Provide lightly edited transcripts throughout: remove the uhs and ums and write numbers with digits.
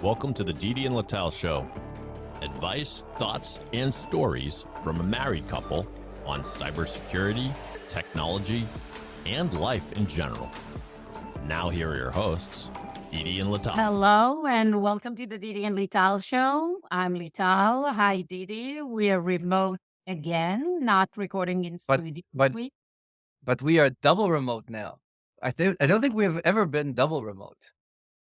Welcome to the Didi and Lital Show. Advice, thoughts, and stories from a married couple on cybersecurity, technology, and life in general. Now here are your hosts, Didi and Lital. Hello and welcome to the Didi and Lital Show. I'm Lital. Hi, Didi. We are remote again, not recording in But studio. but we are double remote now. I don't think we have ever been double remote.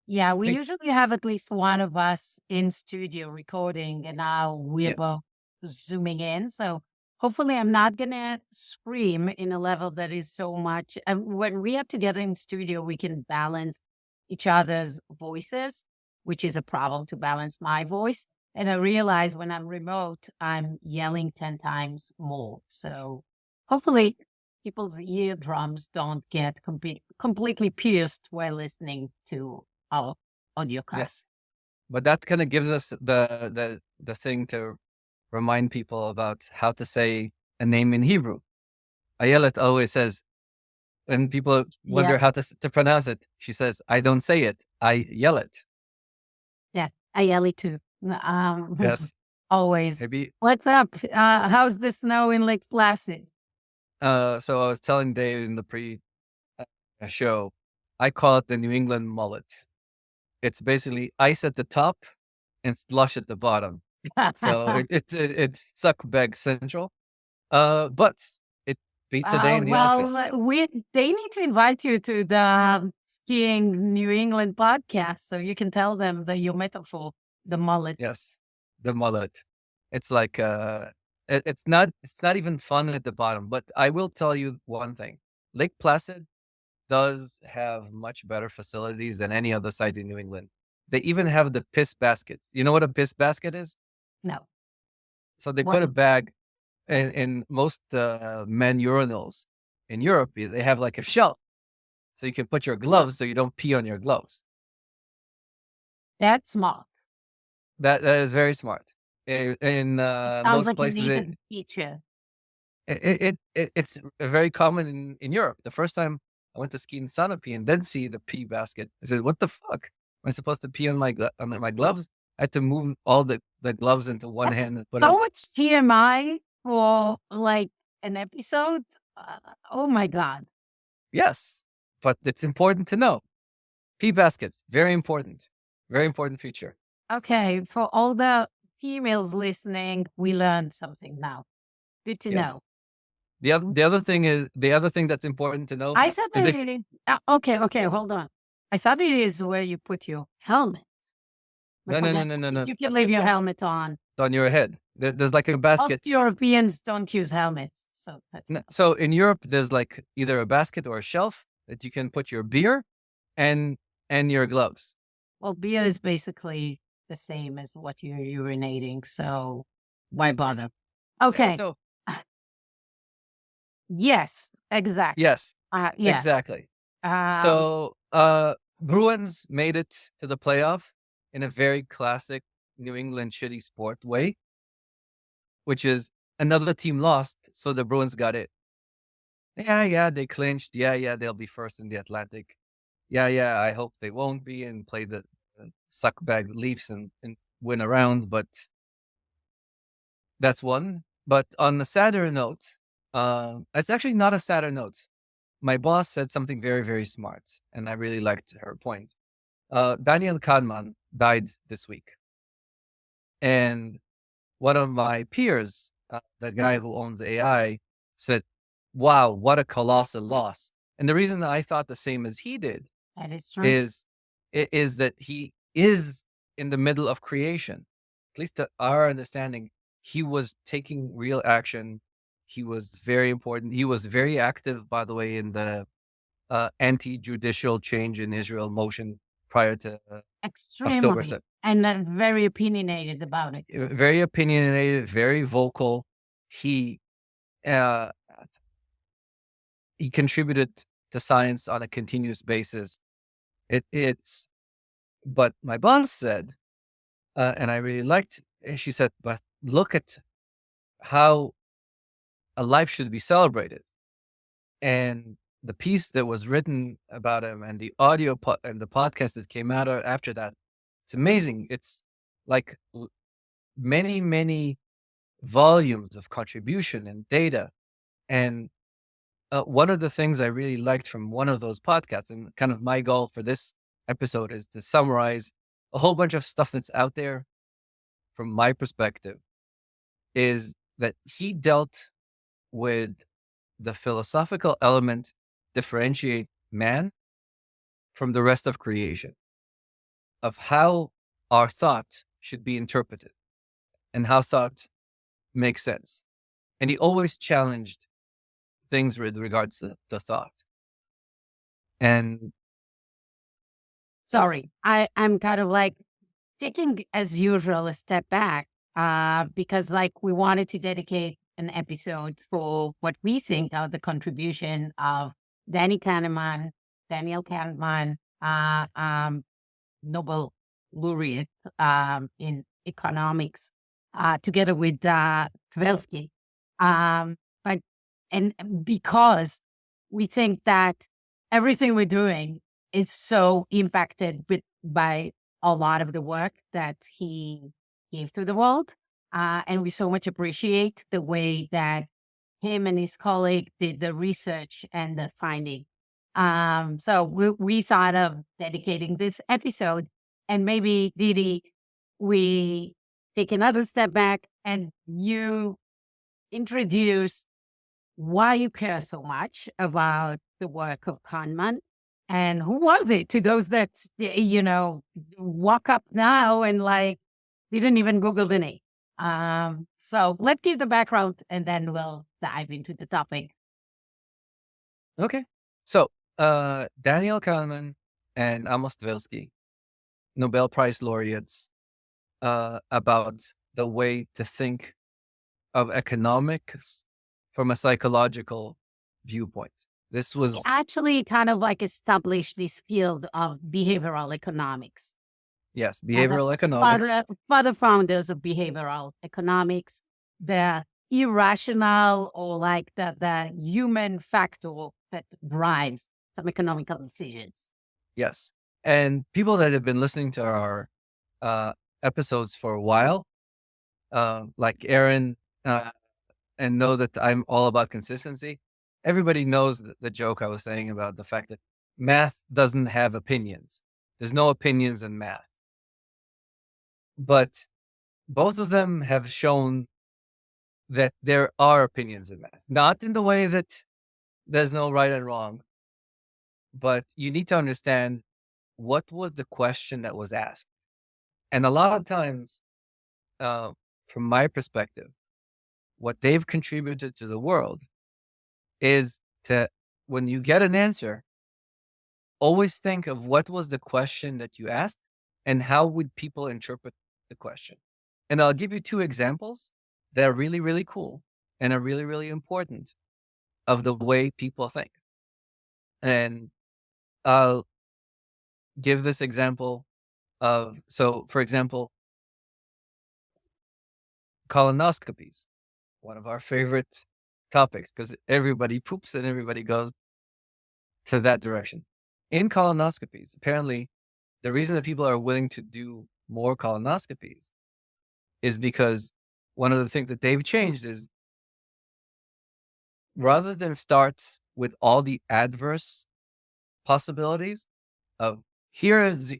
Yeah, we Think- usually have at least one of us in studio recording, and now we're Yeah. both zooming in. So hopefully, I'm not gonna scream in a level that is so much. When we are together in studio, we can balance each other's voices, which is a problem to balance my voice. And I realize when I'm remote, I'm yelling 10 times more. So hopefully, people's eardrums don't get completely pierced while listening to our audiocast. Yes. But that kind of gives us the thing to remind people about how to say a name in Hebrew. Ayelet always says, when people wonder Yeah. how to pronounce it, she says, "I don't say it, I yell it." Yeah, I yell it too. Yes. Always. Maybe. What's up? How's the snow in Lake Placid? So I was telling Dave in the show, I call it the New England mullet. It's basically ice at the top and slush at the bottom. So it's suck bag central. But it beats a day in the office. They need to invite you to the skiing New England podcast so you can tell them your metaphor, the mullet. Yes, the mullet. It's like it's not even fun at the bottom. But I will tell you one thing: Lake Placid does have much better facilities than any other site in New England. They even have the piss baskets. You know what a piss basket is? No. So they What? put a bag in most men urinals in Europe. They have like a shelf, so you can put your gloves so you don't pee on your gloves. That's smart. That is very smart. In Sounds most like places, you need a teacher. it's very common in Europe. The first time I went to ski in Sanopi and then see the pee basket, I said, "What the fuck? Am I supposed to pee on my gloves?" I had to move all the gloves into one That's hand and put so it. much TMI for like an episode. Oh my God. Yes, but it's important to know. Pee baskets, very important feature. Okay. For all the females listening, we learned something now. Good to Yes. know. The other thing that's important to know. I thought is that okay, hold on. I thought it is where you put your helmet. No. You can leave your helmet on. It's on your head. There's like a Most basket. Europeans don't use helmets. So that's So in Europe, there's like either a basket or a shelf that you can put your beer and your gloves. well, beer is basically the same as what you're urinating. So why bother? Okay. So Yes, exactly. yes, Yes. exactly. Um, So Bruins made it to the playoff in a very classic New England shitty sport way, which is another team lost, so the Bruins got it. Yeah, they clinched. Yeah, they'll be first in the Atlantic. Yeah, I hope they won't be and play the suckbag Leafs and win a round, but that's one. But on a sadder note, it's actually not a sadder note. My boss said something very, very smart, and I really liked her point. Daniel Kahneman died this week. And one of my peers, the guy who owns AI, said, "Wow, what a colossal loss." And the reason I thought the same as he did that is true. is that he is in the middle of creation. At least to our understanding, he was taking real action. He was very important. He was very active, by the way, in the anti-judicial change in Israel motion prior to Extremely. October 7th. And very opinionated about it. Very opinionated, very vocal. He contributed to science on a continuous basis. But my boss said, and I really liked, she said, but look at how a life should be celebrated. And the piece that was written about him and the audio and the podcast that came out after that It's amazing. It's like many, many volumes of contribution and data. And one of the things I really liked from one of those podcasts, and kind of my goal for this episode is to summarize a whole bunch of stuff that's out there from my perspective, is that he dealt with the philosophical element differentiate man from the rest of creation, of how our thought should be interpreted and how thought makes sense. And he always challenged things with regards to the thought. And Sorry, I'm kind of like taking, as usual, a step back because like we wanted to dedicate an episode for what we think are the contribution of Danny Kahneman, Daniel Kahneman, Nobel laureate in economics, together with Tversky. But and because we think that everything we're doing is so impacted by a lot of the work that he gave to the world. And we so much appreciate the way that him and his colleague did the research and the finding. So we thought of dedicating this episode, and maybe Didi, we take another step back and you introduce why you care so much about the work of Kahneman and who was it to those that, walk up now and like didn't even Google the name. So let's give the background and then we'll dive into the topic. okay. So Daniel Kahneman and Amos Tversky, Nobel Prize laureates, about the way to think of economics from a psychological viewpoint. This was Actually kind of like established this field of behavioral economics. yes, behavioral economics. For the founders of behavioral economics, the irrational or like the human factor that drives some economical decisions. Yes, and people that have been listening to our episodes for a while, like Aaron, and know that I'm all about consistency. Everybody knows the joke I was saying about the fact that math doesn't have opinions. There's no opinions in math. But both of them have shown that there are opinions in math. Not in the way that there's no right and wrong, but you need to understand what was the question that was asked. And a lot of times, from my perspective, what they've contributed to the world is to, when you get an answer, always think of what was the question that you asked and how would people interpret the question. And I'll give you two examples that are really, really cool and are really, really important of the way people think. And I'll give this example of, so for example, colonoscopies, one of our favorite topics because everybody poops and everybody goes to that direction. In colonoscopies, apparently, the reason that people are willing to do more colonoscopies is because one of the things that they've changed is rather than start with all the adverse possibilities of here is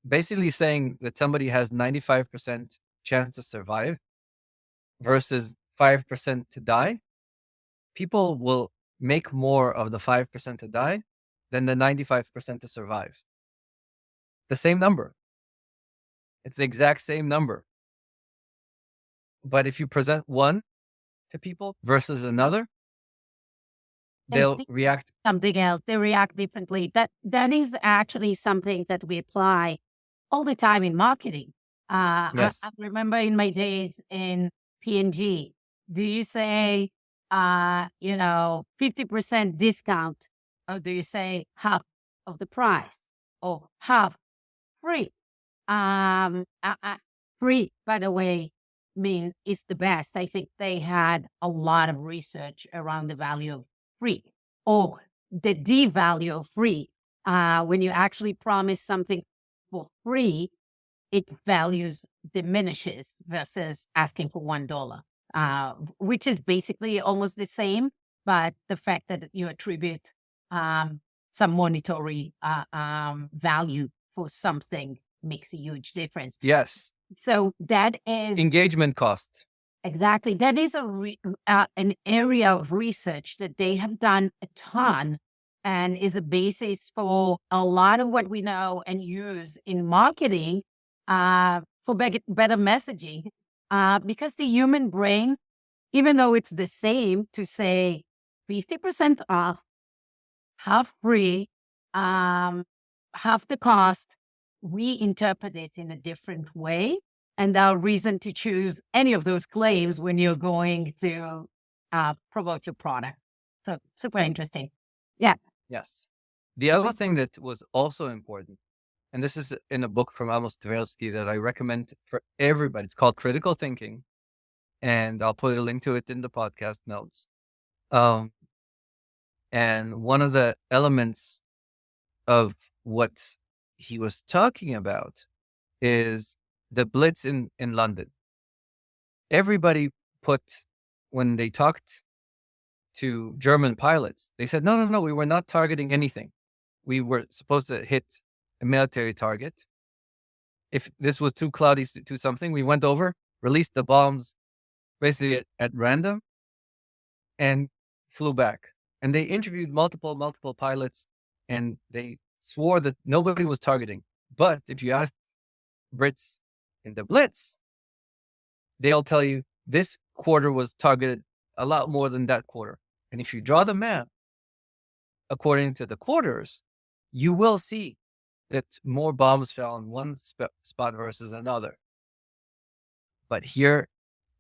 basically saying that somebody has 95% chance to survive versus 5% to die, people will make more of the 5% to die than the 95% to survive. The same number. It's the exact same number. But if you present one to people versus another, they'll react. Something else. They react differently. That is actually something that we apply all the time in marketing. Yes. I remember in my days in P&G, do you say, 50% discount, or do you say half of the price or half free? Free, by the way, is the best. I think they had a lot of research around the value of free or the D value of free. When you actually promise something for free, it values diminishes versus asking for $1, which is basically almost the same. But the fact that you attribute some monetary value for something makes a huge difference. Yes. So that is Engagement cost. exactly, that is an area of research that they have done a ton and is a basis for a lot of what we know and use in marketing for better messaging. Because the human brain, even though it's the same to say 50% off, half free, half the cost, we interpret it in a different way. And our reason to choose any of those claims when you're going to promote your product. So super interesting. Yeah. Yes. The other thing that was also important, and this is in a book from Amos Tversky that I recommend for everybody. It's called Critical Thinking, and I'll put a link to it in the podcast notes. And one of the elements of what he was talking about is the Blitz in London. Everybody when they talked to German pilots, they said, no, we were not targeting anything. We were supposed to hit a military target. If this was too cloudy to something, we went over, released the bombs basically at random, and flew back. And they interviewed multiple pilots, and they swore that nobody was targeting. But if you ask Brits in the Blitz, they'll tell you this quarter was targeted a lot more than that quarter. And if you draw the map according to the quarters, you will see that more bombs fell in one spot versus another. But here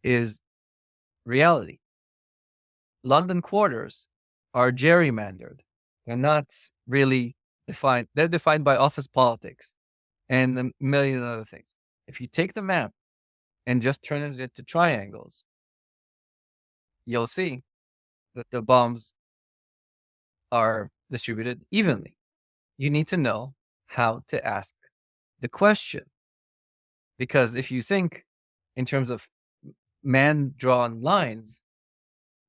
is reality. London quarters are gerrymandered. They're not really defined. They're defined by office politics and a million other things. If you take the map and just turn it into triangles, you'll see that the bombs are distributed evenly. You need to know how to ask the question. Because if you think in terms of man-drawn lines,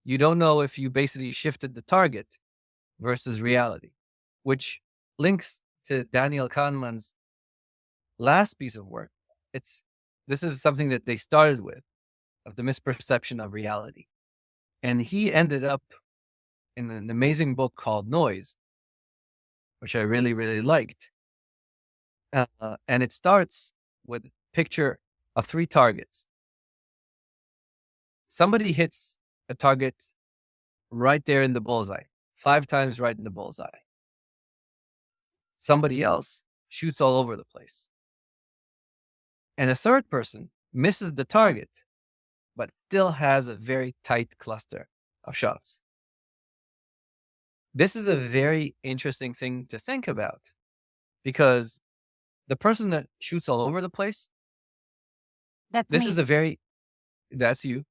you don't know if you basically shifted the target versus reality, which links to Daniel Kahneman's last piece of work. This is something that they started with, of the misperception of reality. And he ended up in an amazing book called Noise, which I really, really liked. And it starts with a picture of 3 targets. Somebody hits a target right there in the bullseye, 5 times right in the bullseye. Somebody else shoots all over the place. And a third person misses the target, but still has a very tight cluster of shots. This is a very interesting thing to think about, because the person that shoots all over the place, That's that's you,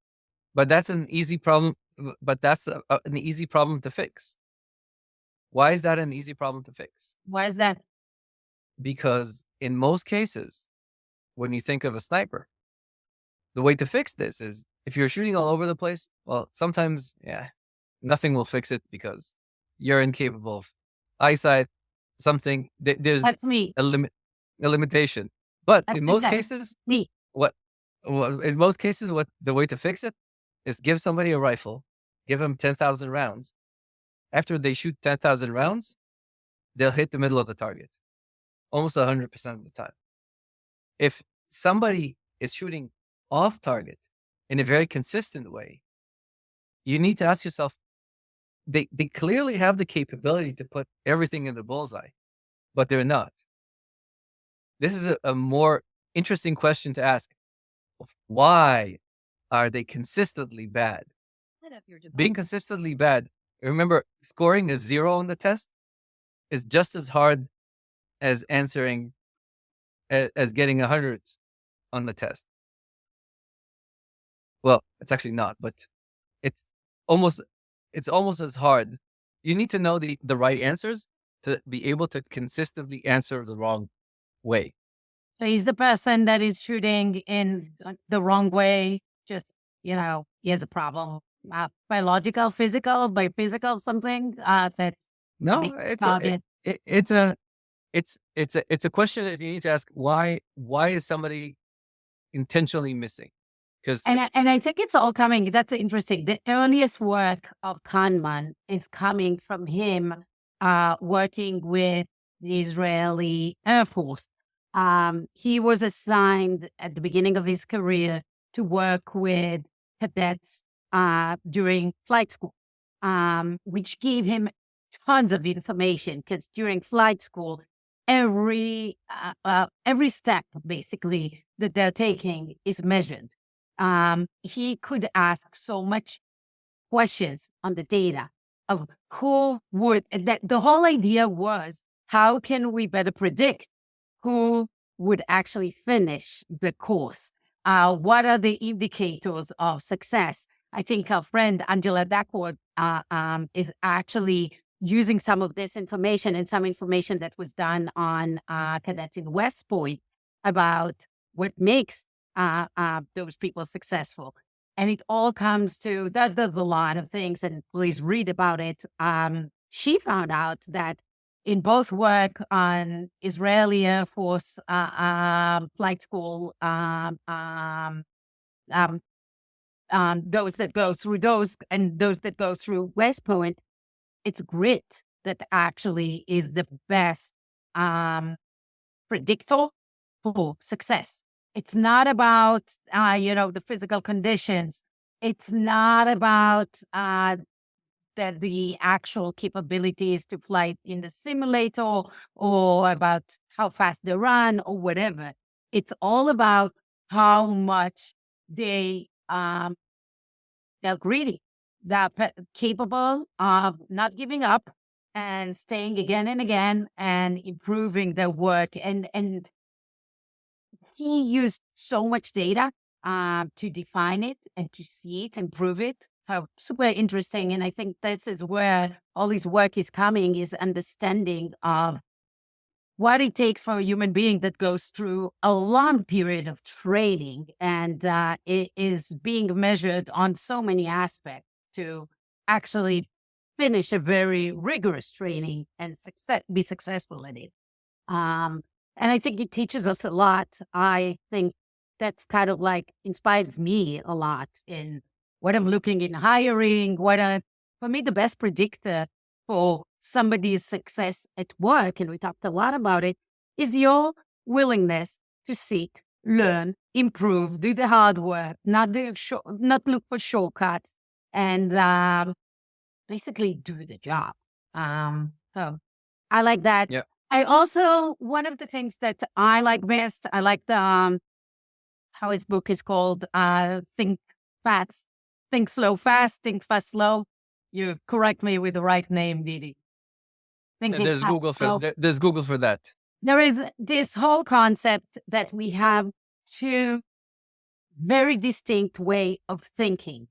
but that's an easy problem. But that's an easy problem to fix. Why is that an easy problem to fix? Why is that? Because in most cases, when you think of a sniper, the way to fix this is if you're shooting all over the place, well, sometimes, nothing will fix it because you're incapable of eyesight, something. There's That's me. a limitation. But in most That's cases, me. in most cases, what the way to fix it is give somebody a rifle, give them 10,000 rounds. After they shoot 10,000 rounds, they'll hit the middle of the target almost 100% of the time. If somebody is shooting off target in a very consistent way, you need to ask yourself, they clearly have the capability to put everything in the bullseye, but they're not. This is a more interesting question to ask. Why are they consistently bad? Being consistently bad, remember, scoring a 0 on the test is just as hard as answering, as getting 100 on the test. Well, it's actually not, but it's almost as hard. You need to know the right answers to be able to consistently answer the wrong way. So he's the person that is shooting in the wrong way. Just, he has a problem. Biological, physical, by physical, something that No, makes target. it's a question that you need to ask. Why is somebody intentionally missing? Because And I think it's all coming. That's interesting. The earliest work of Kahneman is coming from him working with the Israeli Air Force. He was assigned at the beginning of his career to work with cadets during flight school, which gave him tons of information because during flight school, every step basically that they're taking is measured. He could ask so much questions on the data of who would, that the whole idea was, how can we better predict who would actually finish the course? What are the indicators of success? I think our friend Angela Duckworth is actually using some of this information and some information that was done on cadets in West Point about what makes those people successful. And it all comes to that. There's a lot of things, and please read about it. She found out that in both work on Israeli Air Force flight school, those that go through those and those that go through West Point, it's grit that actually is the best predictor for success. It's not about, the physical conditions. It's not about the actual capabilities to fly in the simulator or about how fast they run or whatever. It's all about how much they're greedy, they're capable of not giving up and staying again and again and improving their work. And he used so much data to define it and to see it and prove it. How super interesting. And I think this is where all his work is coming, is understanding of what it takes for a human being that goes through a long period of training and it is being measured on so many aspects to actually finish a very rigorous training and be successful in it. And I think it teaches us a lot. I think that's kind of like inspires me a lot in what I'm looking in hiring. For me, the best predictor for somebody's success at work, and we talked a lot about it, is your willingness to seek, learn, improve, do the hard work, not look for shortcuts, and basically do the job. So I like that. yeah, I also, one of the things that I like best, I like the how his book is called, Think Fast, Think Slow Fast, Think Fast Slow. You correct me with the right name, Didi. Thinking there's fast, Google slow. there's Google for that. There is this whole concept that we have two very distinct way of thinking.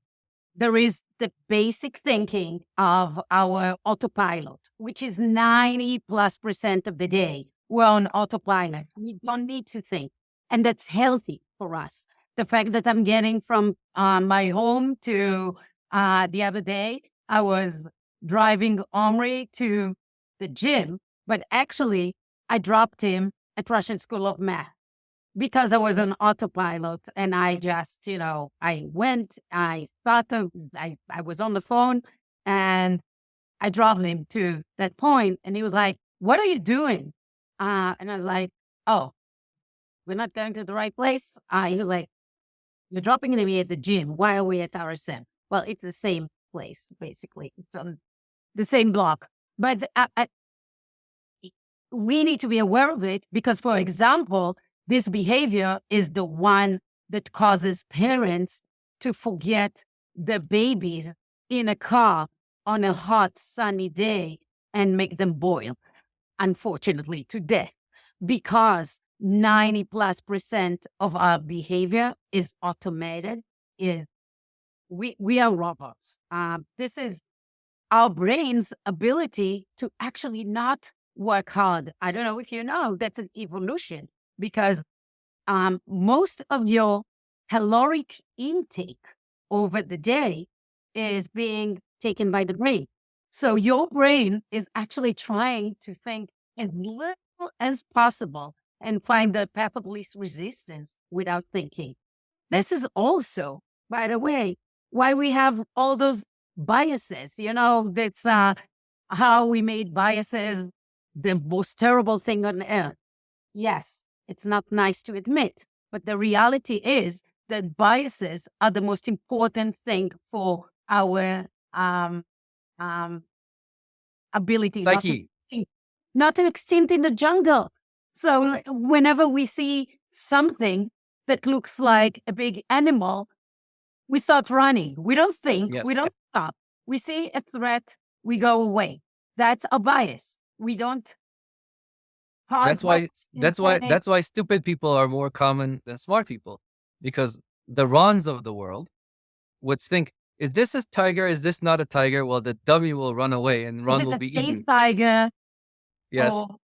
There is the basic thinking of our autopilot, which is 90+% of the day. We're on autopilot. We don't need to think. And that's healthy for us. The fact that I'm getting from my home to the other day, I was driving Omri to the gym, but actually I dropped him at Russian School of Math because I was on autopilot and I just, I went, I was on the phone and I dropped him to that point and he was like, "What are you doing?" And I was like, "Oh, we're not going to the right place." He was like, "You're dropping me at the gym. Why are we at RSM?" Well, it's the same place, basically. It's on the same block. But we need to be aware of it because, for example, this behavior is the one that causes parents to forget the babies in a car on a hot, sunny day and make them boil, unfortunately, to death, because 90+% of our behavior is automated. We are robots. This is our brain's ability to actually not work hard. I don't know if you know, that's an evolution because most of your caloric intake over the day is being taken by the brain. So your brain is actually trying to think as little as possible and find the path of least resistance without thinking. This is also, by the way, why we have all those biases. That's how we made biases the most terrible thing on earth. Yes, it's not nice to admit, but the reality is that biases are the most important thing for our um, ability Psyche. not to extinct in the jungle. So whenever we see something that looks like a big animal, we start running. We don't think, we Yes. don't stop. We see a threat, we go away. That's a bias. We don't pause. That's why stupid people are more common than smart people, because the Rons of the world would think, is this a tiger? Is this not a tiger? Well, the dummy will run away and Ron will be eaten. Tiger. Yes. Or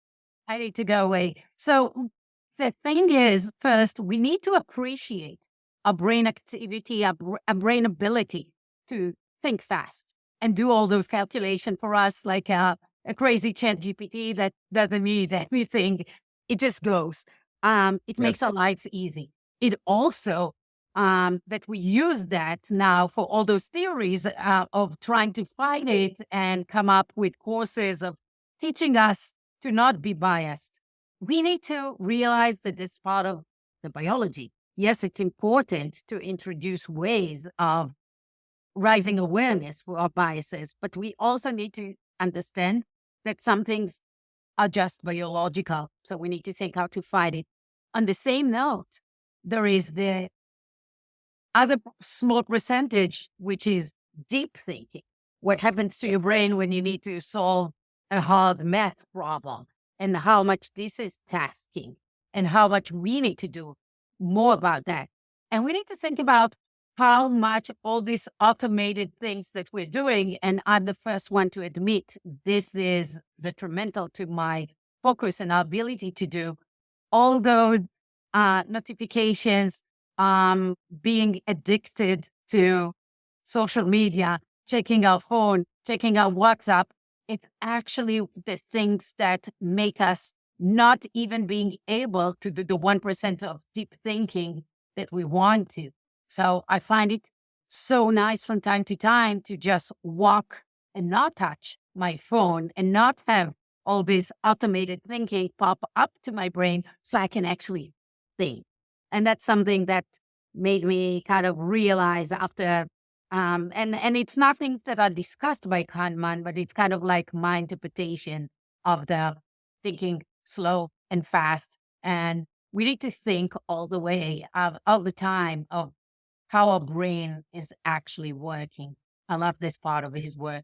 I need to go away. So the thing is, first, we need to appreciate our brain activity, our brain ability to think fast and do all those calculations for us, like a crazy chat GPT that doesn't need anything. It just goes. It makes our life easy. It also, that we use that now for all those theories of trying to fight it and come up with courses of teaching us to not be biased. We need to realize that it's part of the biology. Yes, it's important to introduce ways of raising awareness for our biases, but we also need to understand that some things are just biological. So we need to think how to fight it. On the same note, there is the other small percentage, which is deep thinking. What happens to your brain when you need to solve a hard math problem, and how much this is tasking, and how much we need to do more about that. And we need to think about how much all these automated things that we're doing, and I'm the first one to admit this is detrimental to my focus and our ability to do all those notifications, being addicted to social media, checking our phone, checking our WhatsApp. It's actually the things that make us not even being able to do the 1% of deep thinking that we want to. So I find it so nice from time to time to just walk and not touch my phone and not have all this automated thinking pop up to my brain so I can actually think. And that's something that made me kind of realize after and it's not things that are discussed by Kahneman, but it's kind of like my interpretation of the thinking slow and fast. And we need to think all the way, all the time, of how our brain is actually working. I love this part of his work.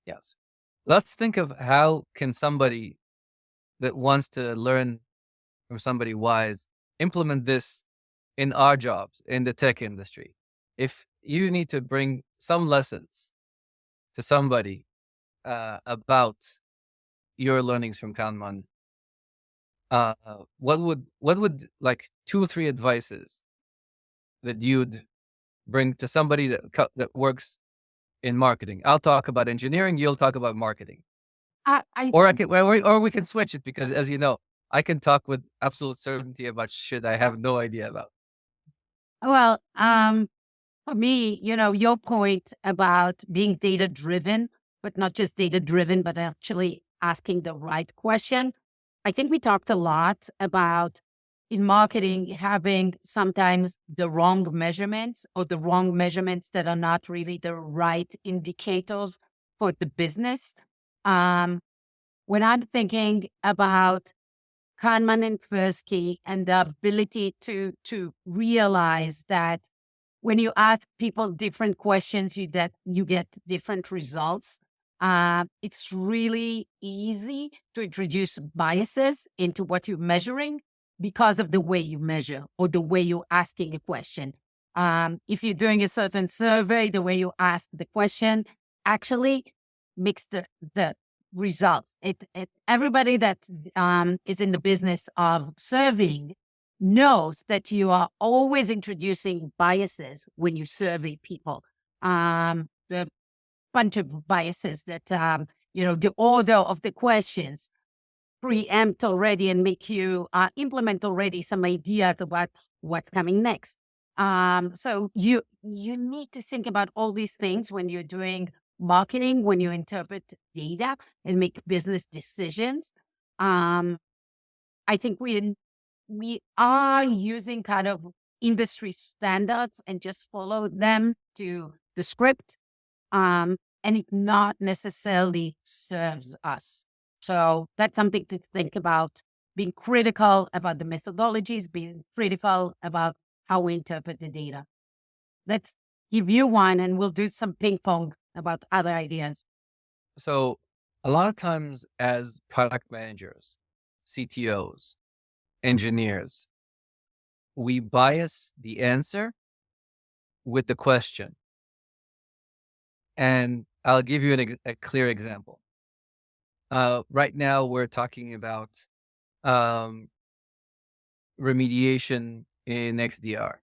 Yes. Let's think of how can somebody that wants to learn from somebody wise implement this in our jobs in the tech industry. If you need to bring some lessons to somebody about your learnings from Kahneman, what would like 2 or 3 advices that you'd bring to somebody that works in marketing? I'll talk about engineering. You'll talk about marketing. Or we can switch it, because as you know, I can talk with absolute certainty about shit I have no idea about. Well, for me, your point about being data driven, but not just data driven, but actually asking the right question. I think we talked a lot about in marketing having sometimes the wrong measurements, or the wrong measurements that are not really the right indicators for the business. When I'm thinking about Kahneman and Tversky and the ability to realize that when you ask people different questions, you get different results. It's really easy to introduce biases into what you're measuring because of the way you measure or the way you're asking a question. If you're doing a certain survey, the way you ask the question actually makes the results. Everybody that is in the business of serving knows that you are always introducing biases when you survey people. The bunch of biases that, the order of the questions preempt already and make you implement already some ideas about what's coming next. So you need to think about all these things when you're doing marketing, when you interpret data and make business decisions. Um, I think we are using kind of industry standards and just follow them to the script, and it not necessarily serves us. So that's something to think about, being critical about the methodologies, being critical about how we interpret the data. Let's give you one and we'll do some ping pong about other ideas. So a lot of times as product managers, CTOs, engineers, we bias the answer with the question. And I'll give you a clear example. Right now, we're talking about remediation in XDR.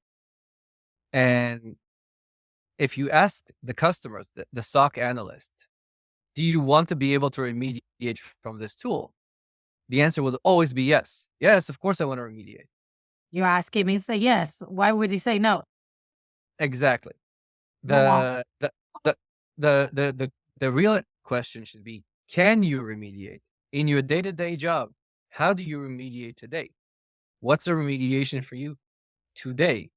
And if you ask the customers, the SOC analyst, do you want to be able to remediate from this tool? The answer will always be yes. Yes, of course I want to remediate. You ask him, he say yes. Why would he say no? Exactly. Go on. The real question should be, can you remediate in your day-to-day job? How do you remediate today? What's the remediation for you today?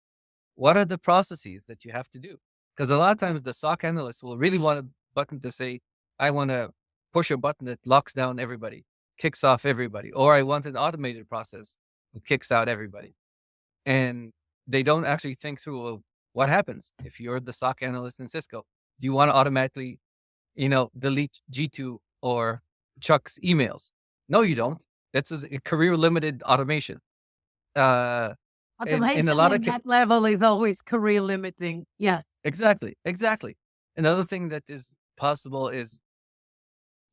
What are the processes that you have to do? Because a lot of times the SOC analyst will really want a button to say, I want to push a button that locks down everybody, kicks off everybody, or I want an automated process that kicks out everybody. And they don't actually think through, well, what happens if you're the SOC analyst in Cisco? Do you want to automatically, delete G2 or Chuck's emails? No, you don't. That's a career limited automation. In a Automation lot at of that level is always career limiting. Yeah. Exactly. Another thing that is possible is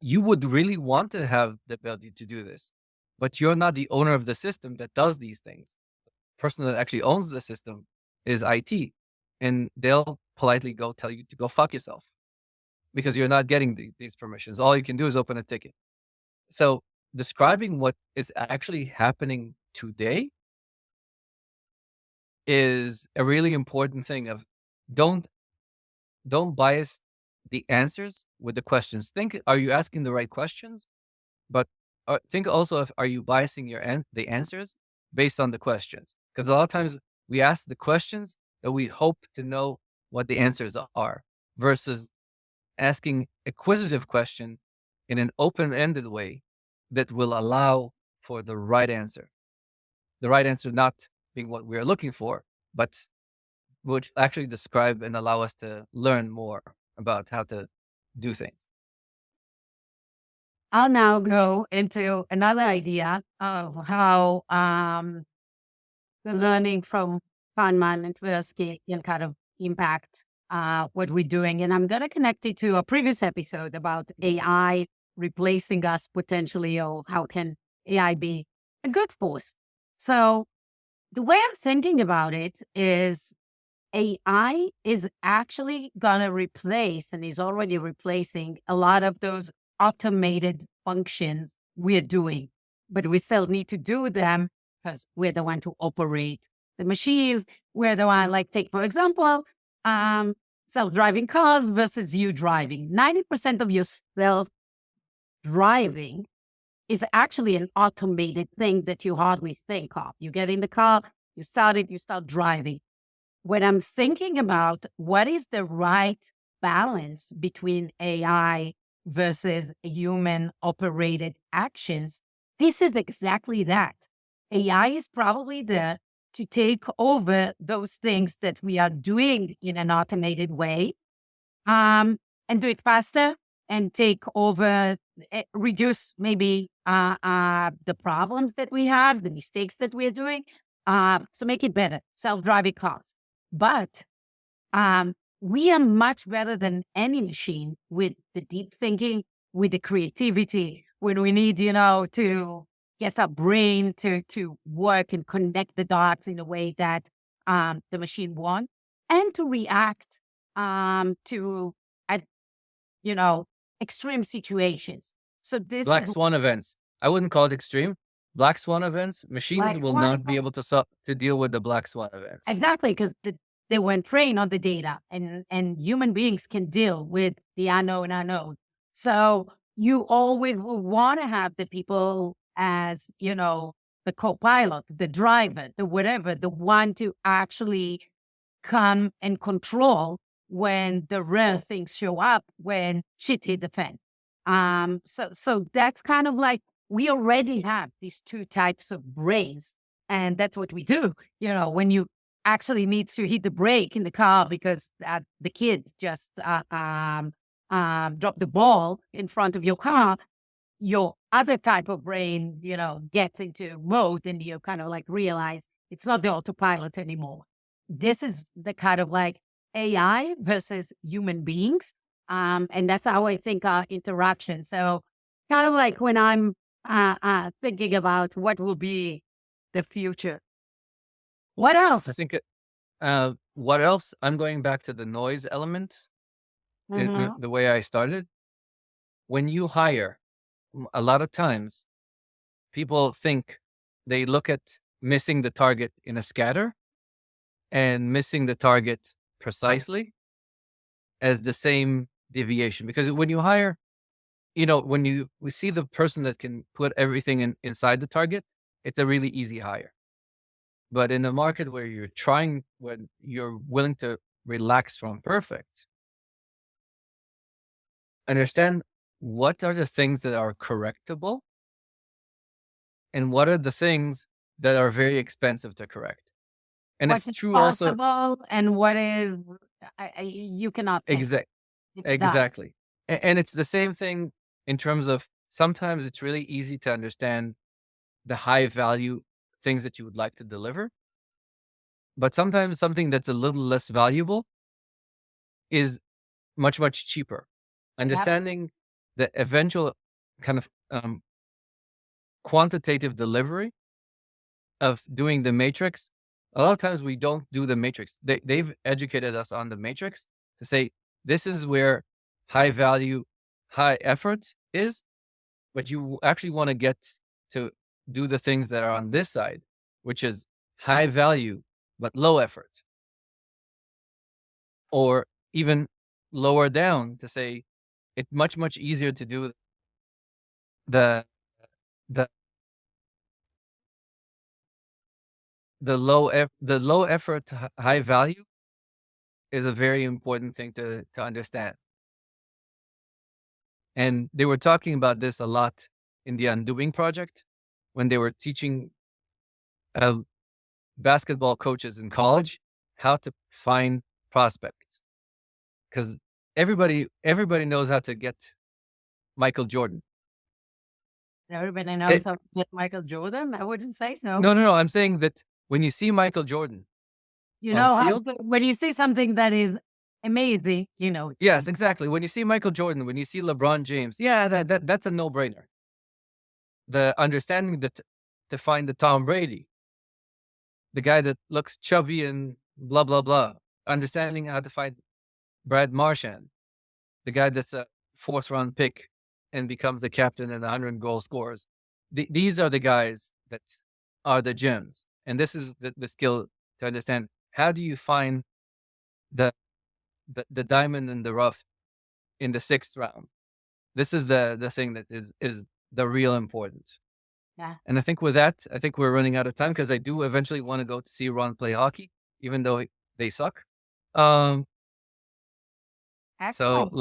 you would really want to have the ability to do this, but you're not the owner of the system that does these things. The person that actually owns the system is IT, and they'll politely go tell you to go fuck yourself because you're not getting these permissions. All you can do is open a ticket. So describing what is actually happening today is a really important thing. Of don't bias the answers with the questions. Think, are you asking the right questions? But think also, of, are you biasing the answers based on the questions? Because a lot of times we ask the questions that we hope to know what the answers are, versus asking a quizzitive question in an open-ended way that will allow for the right answer. The right answer not being what we're looking for, but which actually describe and allow us to learn more about how to do things. I'll now go into another idea of how the learning from Kahneman and Tversky can kind of impact what we're doing. And I'm going to connect it to a previous episode about AI replacing us potentially, or how can AI be a good force. So the way I'm thinking about it is AI is actually going to replace, and is already replacing, a lot of those automated functions we're doing. But we still need to do them because we're the one to operate the machines. We're the one, like, take, for example, self-driving cars versus you driving. 90% of your self-driving is actually an automated thing that you hardly think of. You get in the car, you start it, you start driving. When I'm thinking about what is the right balance between AI versus human operated actions, this is exactly that. AI is probably there to take over those things that we are doing in an automated way, and do it faster, and take over, reduce maybe the problems that we have, the mistakes that we're doing. So make it better, self-driving cars. But we are much better than any machine with the deep thinking, with the creativity, when we need, to gets our brain to work and connect the dots in a way that the machine wants, and to react to at extreme situations. So this Black is swan events. I wouldn't call it extreme. Black swan events, machines like will not be able to deal with the black swan events. exactly because they weren't trained on the data, and human beings can deal with the unknown. So you always will want to have the people as the co-pilot, the driver, the whatever, the one to actually come and control when the rare things show up, when shit hit the fan. So that's kind of like we already have these two types of brains, and that's what we do. When you actually needs to hit the brake in the car because the kid just dropped the ball in front of your car, your other type of brain, gets into mode, and you kind of like realize it's not the autopilot anymore. This is the kind of like AI versus human beings. And that's how I think our interaction. So kind of like when I'm thinking about what will be the future. What I else? think what else? I'm going back to the noise element, Mhm. the way I started. When you hire, a lot of times people think they look at missing the target in a scatter and missing the target precisely as the same deviation. Because when you hire, when we see the person that can put everything inside the target, it's a really easy hire. But in a market where when you're willing to relax from perfect, understand what are the things that are correctable and what are the things that are very expensive to correct. And What it's is true also. possible and what is you cannot think. Exact, It's done. exactly. And it's the same thing in terms of sometimes it's really easy to understand the high value things that you would like to deliver. But sometimes something that's a little less valuable is much, much cheaper. Yep. Understanding the eventual kind of quantitative delivery of doing the matrix. A lot of times we don't do the matrix. They've educated us on the matrix to say this is where high value, high effort is, but you actually want to get to do the things that are on this side, which is high value but low effort, or even lower down to say it's much, much easier to do the the the low effort to high value is a very important thing to understand. And they were talking about this a lot in the Undoing project when they were teaching uh, basketball coaches in college how to find prospects, because everybody knows how to get Michael Jordan. Everybody Eh, knows how to get Michael Jordan. I wouldn't say so. no. I'm saying that when you see Michael Jordan You on know how field, when you see something that is amazing, it's yes, exactly. When you see Michael Jordan, when you see LeBron James, yeah, that's a no brainer. The understanding that to find the Tom Brady, the guy that looks chubby and blah blah blah, understanding how to find Brad Marchand, the guy that's a fourth round pick and becomes the captain and 100 goal scorers. These are the guys that are the gems. And this is the skill to understand how do you find the, the diamond in the rough in the sixth round. This is the thing that is the real importance. yeah. And I think with that, I think we're running out of time because I do eventually want to go to see Ron play hockey, even though they suck. Um, so Excellent.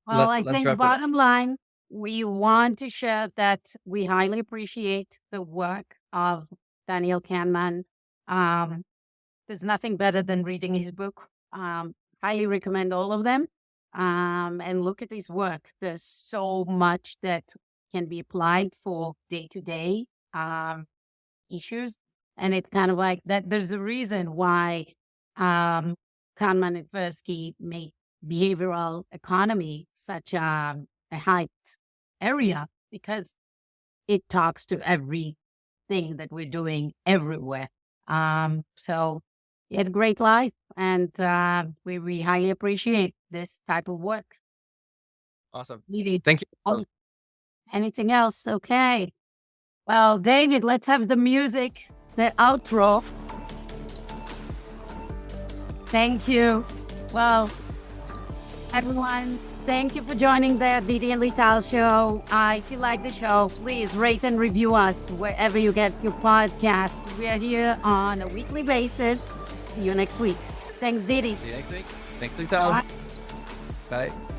Well, I let's think wrap it up. bottom line, we want to share that we highly appreciate the work of Daniel Kahneman. Um, there's nothing better than reading his book. Highly recommend all of them. And look at his work. There's so much that can be applied for day-to-day issues. And it's kind of like that. There's a reason why Kahneman and Tversky made behavioral economy such a hyped area, because it talks to everything that we're doing everywhere. So you had a great life, and we highly appreciate this type of work. Awesome. Didi, Thank you. anything else? Okay. Well, David, let's have the music, the outro. Thank you. Well, everyone, thank you for joining the Didi and Lital show. If you like the show, please rate and review us wherever you get your podcast. We are here on a weekly basis. See you next week. Thanks, Didi. See you next week. Thanks, Lital. Bye. Bye.